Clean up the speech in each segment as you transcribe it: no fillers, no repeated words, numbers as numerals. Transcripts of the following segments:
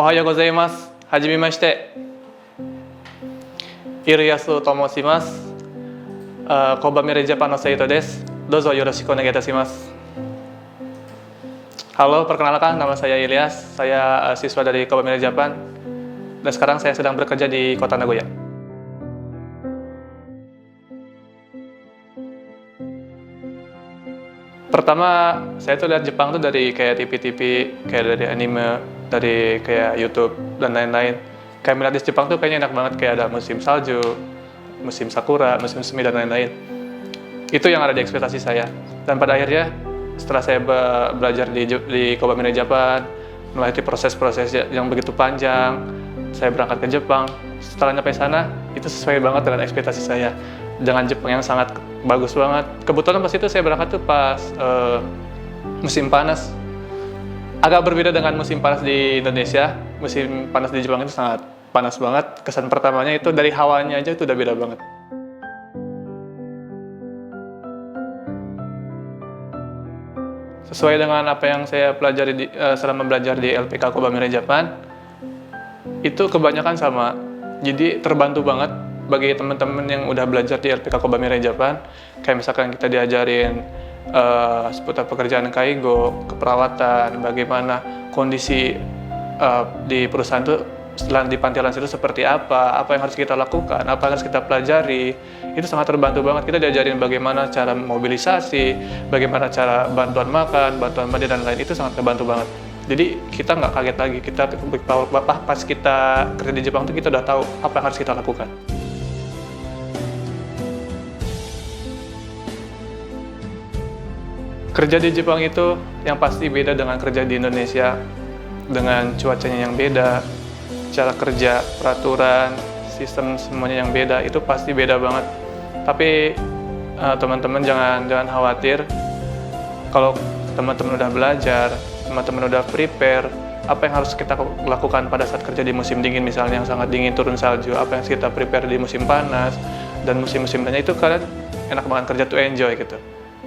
おはようございます。はじめまして。イルヤスと申します。Koba Mirai Japan no Seito desu. Dozo yoroshiku onegai itasumasu. Halo, perkenalkan nama saya Ilyas. Saya siswa dari Koba Mirai Japan. Dan sekarang saya sedang bekerja di kota Nagoya. Pertama, saya tuh lihat Jepang tuh dari kayak TV-TV, kayak dari anime, dari kayak YouTube dan lain-lain. Kayak melihat di Jepang tuh kayaknya enak banget, kayak ada musim salju, musim sakura, musim semi dan lain-lain. Itu yang ada di ekspektasi saya. Dan pada akhirnya, setelah saya belajar di Koba Mirai Japan, melewati proses-proses yang begitu panjang, saya berangkat ke Jepang. Setelah nyampe sana, itu sesuai banget dengan ekspektasi saya. Dengan Jepang yang sangat bagus banget. Kebetulan pas itu saya berangkat tuh pas musim panas. Agak berbeda dengan musim panas di Indonesia. Musim panas di Jepang itu sangat panas banget. Kesan pertamanya itu dari hawanya aja itu udah beda banget. Sesuai dengan apa yang saya pelajari selama belajar di LPK Koba Mirai Japan, itu kebanyakan sama. Jadi terbantu banget bagi teman-teman yang udah belajar di LPK Koba Mirai Japan. Kayak misalkan kita diajarin seputar pekerjaan kaigo, keperawatan, bagaimana kondisi di perusahaan itu setelah di panti asuhan itu seperti apa yang harus kita lakukan, apa yang harus kita pelajari. Itu sangat terbantu banget. Kita diajarin bagaimana cara mobilisasi, bagaimana cara bantuan makan, bantuan mandi dan lain. Itu sangat terbantu banget. Jadi kita nggak kaget lagi. Kita pas kita kerja di Jepang itu kita udah tahu apa yang harus kita lakukan. Kerja di Jepang itu yang pasti beda dengan kerja di Indonesia, dengan cuacanya yang beda, cara kerja, peraturan, sistem semuanya yang beda, itu pasti beda banget. Tapi teman-teman jangan khawatir. Kalau teman-teman udah belajar, teman-teman udah prepare, apa yang harus kita lakukan pada saat kerja di musim dingin, misalnya yang sangat dingin turun salju, apa yang kita prepare di musim panas, dan musim-musim lainnya itu kalian enak banget kerja tuh enjoy gitu.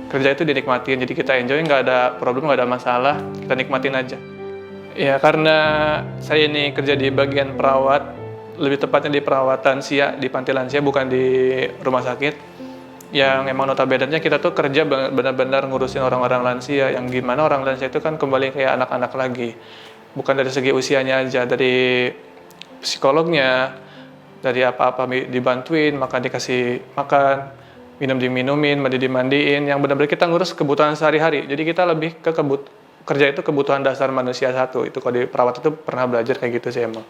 Kerja itu dinikmatin, jadi kita enjoy, nggak ada problem, nggak ada masalah, kita nikmatin aja. Ya karena saya ini kerja di bagian perawat, lebih tepatnya di perawatan lansia, di panti lansia, bukan di rumah sakit. Yang emang notabene-nya kita tuh kerja benar-benar ngurusin orang-orang lansia, yang gimana orang lansia itu kan kembali kayak anak-anak lagi. Bukan dari segi usianya aja, dari psikolognya, dari apa-apa dibantuin, makan dikasih makan, minum diminumin, mandi dimandiin, yang benar-benar kita ngurus kebutuhan sehari-hari. Jadi kita lebih ke kerja itu kebutuhan dasar manusia satu. Itu kalau di perawat itu pernah belajar kayak gitu sih emang.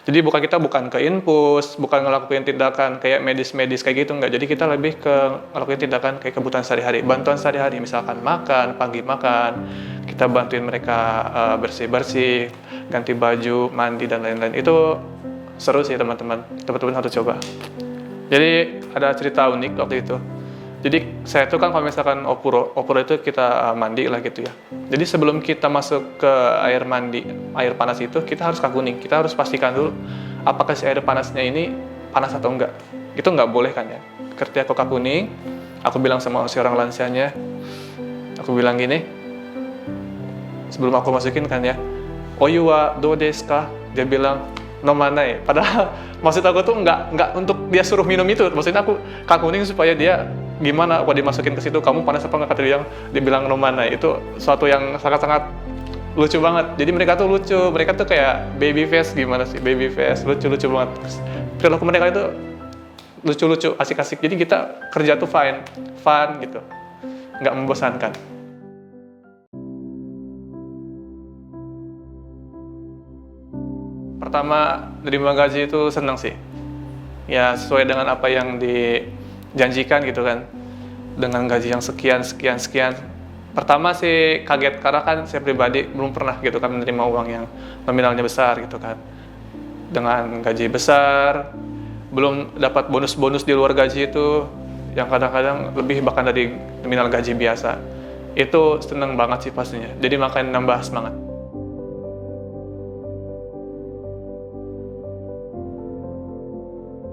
Jadi kita bukan ke infus, bukan ngelakuin tindakan kayak medis-medis kayak gitu, enggak. Jadi kita lebih ke ngelakuin tindakan kayak kebutuhan sehari-hari, bantuan sehari-hari, misalkan makan, pagi makan, kita bantuin mereka bersih-bersih, ganti baju, mandi dan lain-lain. Itu seru sih teman-teman harus coba. Jadi ada cerita unik waktu itu. Jadi saya tuh kan kalau misalkan opuro itu kita mandi lah gitu ya. Jadi sebelum kita masuk ke air mandi, air panas itu kita harus kakuning. Kita harus pastikan dulu apakah si air panasnya ini panas atau enggak. Itu enggak boleh kan ya. Ketika aku kakuning, aku bilang sama si orang lansianya, aku bilang gini, sebelum aku masukin kan ya, "Oyu wa do desu ka?" Dia bilang, "No manai." Padahal maksud aku tuh nggak untuk dia suruh minum itu. Maksudnya aku kakuning supaya dia gimana kalau dimasukin ke situ, kamu panas apa nggak, kata dia bilang no manai. Itu suatu yang sangat-sangat lucu banget. Jadi mereka tuh lucu, mereka tuh kayak baby face, gimana sih baby face, lucu-lucu banget. Perilaku mereka itu lucu-lucu, asik-asik. Jadi kita kerja tuh fun gitu, nggak membosankan. Pertama, nerima gaji itu senang sih. Ya, sesuai dengan apa yang dijanjikan gitu kan. Dengan gaji yang sekian. Pertama sih kaget, karena kan saya pribadi belum pernah gitu kan menerima uang yang nominalnya besar gitu kan. Dengan gaji besar, belum dapat bonus-bonus di luar gaji itu, yang kadang-kadang lebih bahkan dari nominal gaji biasa. Itu senang banget sih pastinya. Jadi makin nambah semangat.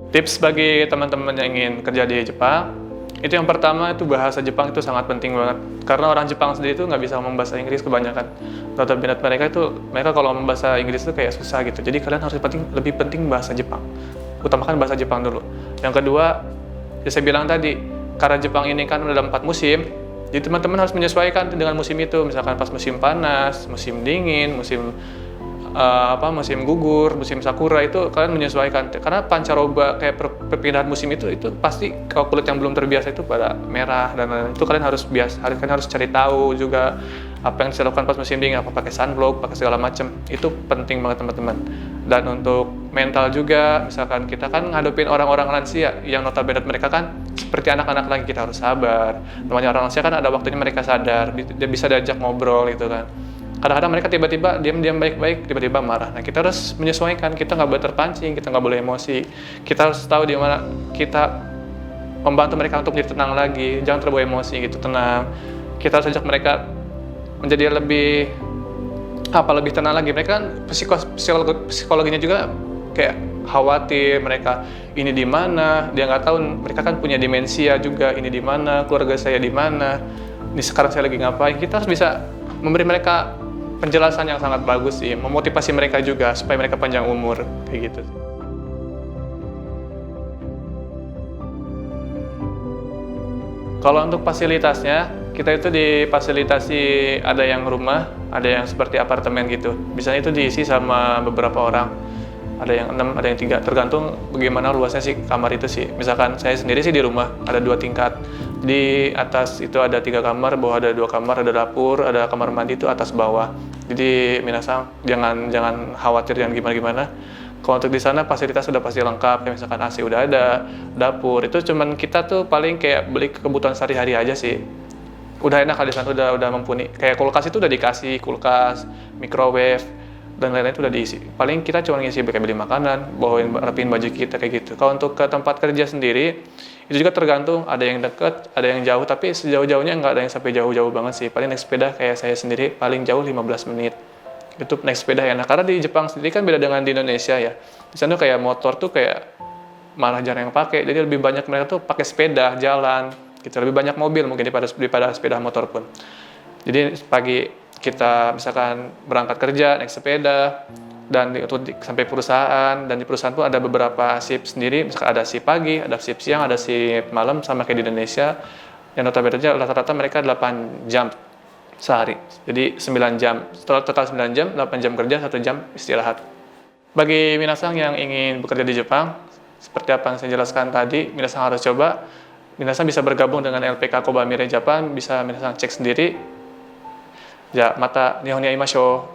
Tips bagi teman-teman yang ingin kerja di Jepang, Itu yang pertama, itu bahasa Jepang itu sangat penting banget. Karena orang Jepang sendiri itu nggak bisa ngomong bahasa Inggris kebanyakan. Notabene mereka kalau ngomong bahasa Inggris itu kayak susah gitu. Jadi kalian harus lebih penting bahasa Jepang. Utamakan bahasa Jepang dulu. Yang kedua, ya saya bilang tadi, karena Jepang ini kan ada 4 musim, jadi teman-teman harus menyesuaikan dengan musim itu. Misalkan pas musim panas, musim dingin, musim gugur, musim sakura, itu kalian menyesuaikan. Karena pancaroba kayak perpindahan musim itu pasti kalau kulit yang belum terbiasa itu pada merah dan lain-lain. Itu kalian harus cari tahu juga apa yang dilakukan pas musim dingin, apa pakai sunblock, pakai segala macam. Itu penting banget teman-teman. Dan untuk mental juga, misalkan kita kan ngadepin orang-orang lansia yang notabene mereka kan seperti anak-anak lagi, kita harus sabar. Namanya orang lansia kan ada waktunya mereka sadar, dia bisa diajak ngobrol gitu kan. Kadang-kadang mereka tiba-tiba diam-diam baik-baik, tiba-tiba marah. Nah, kita harus menyesuaikan, kita nggak boleh terpancing, kita nggak boleh emosi. Kita harus tahu di mana kita membantu mereka untuk menjadi tenang lagi, jangan terbawa emosi gitu, tenang. Kita harus ajak mereka menjadi lebih tenang lagi. Mereka kan psikologinya juga kayak khawatir, mereka ini di mana, dia nggak tahu, mereka kan punya demensia juga, ini di mana, keluarga saya di mana, ini sekarang saya lagi ngapain. Kita harus bisa memberi mereka penjelasan yang sangat bagus sih, memotivasi mereka juga supaya mereka panjang umur, kayak gitu. Kalau untuk fasilitasnya, kita itu difasilitasi, ada yang rumah, ada yang seperti apartemen gitu. Biasanya itu diisi sama beberapa orang. Ada yang 6, ada yang 3, tergantung bagaimana luasnya sih kamar itu sih. Misalkan saya sendiri sih di rumah, ada 2 tingkat. Di atas itu ada 3 kamar, bawah ada 2 kamar, ada dapur, ada kamar mandi itu atas bawah. Jadi minasang jangan khawatir, jangan gimana-gimana. Kalau untuk di sana fasilitas sudah pasti lengkap, kayak misalkan AC udah ada, dapur. Itu cuman kita tuh paling kayak beli kebutuhan sehari-hari aja sih. Udah enak di sana, udah mumpuni. Kayak kulkas itu udah dikasih, kulkas, microwave, dan lain-lain itu udah diisi. Paling kita cuma ngisi kayak beli makanan, rapiin baju kita kayak gitu. Kalau untuk ke tempat kerja sendiri, itu juga tergantung, ada yang dekat, ada yang jauh, tapi sejauh-jauhnya nggak ada yang sampai jauh-jauh banget sih. Paling naik sepeda kayak saya sendiri, paling jauh 15 menit. Itu naik sepeda enak, karena di Jepang sendiri kan beda dengan di Indonesia ya. Di sana kayak motor tuh kayak malah jarang yang pakai, jadi lebih banyak mereka tuh pakai sepeda, jalan, gitu. Lebih banyak mobil mungkin daripada sepeda motor pun. Jadi pagi kita misalkan berangkat kerja naik sepeda dan sampai perusahaan, dan di perusahaan pun ada beberapa shift sendiri, misalkan ada shift pagi, ada shift siang, ada shift malam, sama kayak di Indonesia yang notabene rata-rata mereka 8 jam sehari, jadi 9 jam, total 9 jam, 8 jam kerja, 1 jam istirahat. Bagi minasang yang ingin bekerja di Jepang, seperti apa yang saya jelaskan tadi, minasang harus coba. Minasang bisa bergabung dengan LPK Koba Mire Japan, bisa minasang cek sendiri. Ya, mata nihon ni aimashou.